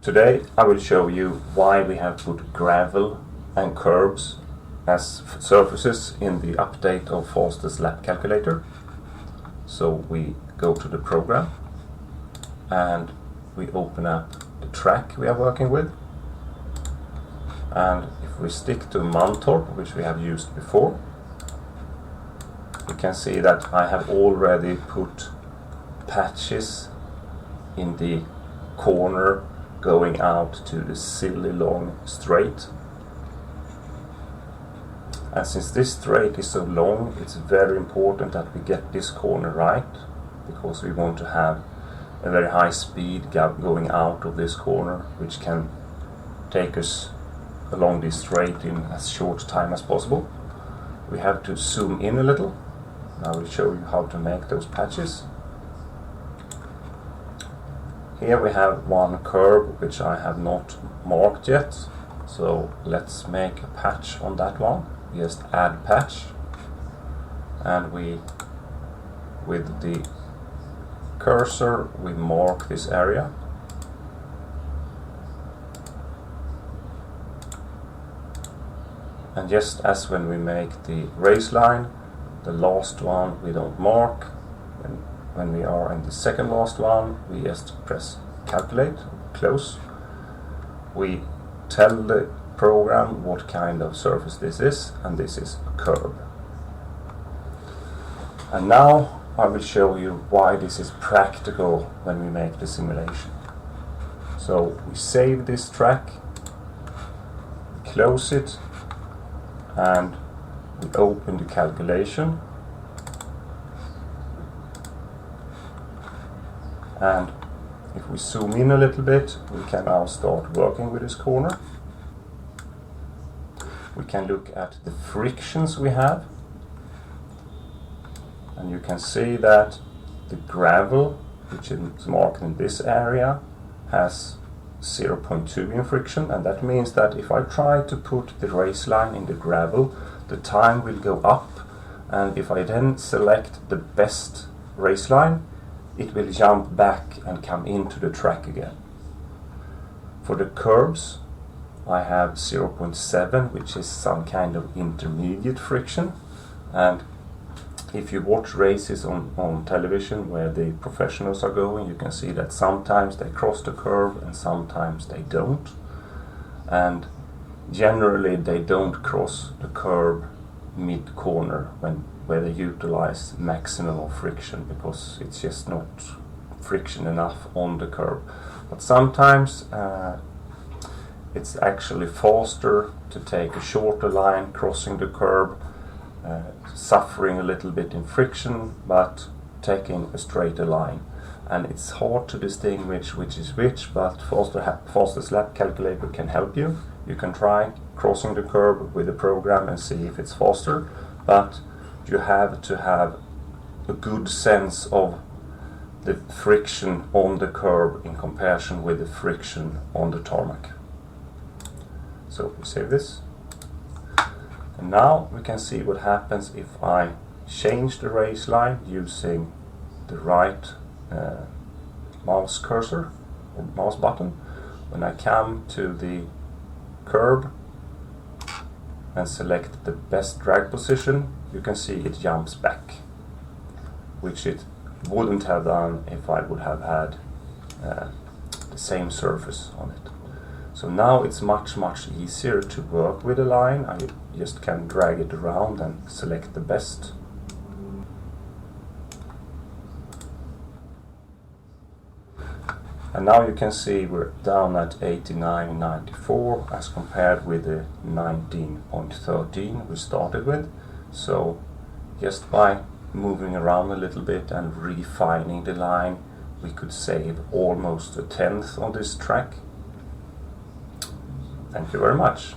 Today I will show you why we have put gravel and curbs as surfaces in the update of Foster's Lap Calculator. So we go to the program and we open up the track we are working with, and if we stick to Mantorp, which we have used before, you can see that I have already put patches in the corner going out to the silly long straight. And since this straight is so long, it's very important that we get this corner right, because we want to have a very high speed going out of this corner, which can take us along this straight in as short time as possible. We have to zoom in a little. I will show you how to make those patches. Here we have one curve which I have not marked yet, so let's make a patch on that one. Just add patch, and we, with the cursor, we mark this area. And just as when we make the race line, the last one we don't mark. When we are in the second last one, we just press calculate, close. We tell the program what kind of surface this is, and this is a curb. And now I will show you why this is practical when we make the simulation. So we save this track, close it, and we open the calculation. And if we zoom in a little bit, we can now start working with this corner. We can look at the frictions we have, and you can see that the gravel, which is marked in this area, has 0.2 in friction, and that means that if I try to put the race line in the gravel, the time will go up, and if I then select the best race line, it will jump back and come into the track again. For the curbs, I have 0.7, which is some kind of intermediate friction, and if you watch races on television where the professionals are going, you can see that sometimes they cross the curb and sometimes they don't, and generally they don't cross the curb mid-corner where they utilize maximum of friction, because it's just not friction enough on the curb. But sometimes it's actually faster to take a shorter line crossing the curb, suffering a little bit in friction, but taking a straighter line. And it's hard to distinguish which is which, but Foster's Lap Calculator can help you. You can try crossing the curb with the program and see if it's faster, but you have to have a good sense of the friction on the curb in comparison with the friction on the tarmac. So we save this. And now we can see what happens if I change the race line using the right mouse cursor or mouse button. When I come to the curb and select the best drag position, you can see it jumps back, which it wouldn't have done if I would have had the same surface on it. So now it's much easier to work with a line. I just can drag it around and select the best. And now you can see we're down at 89.94 as compared with the 19.13 we started with. So just by moving around a little bit and refining the line, we could save almost 1/10 on this track. Thank you very much.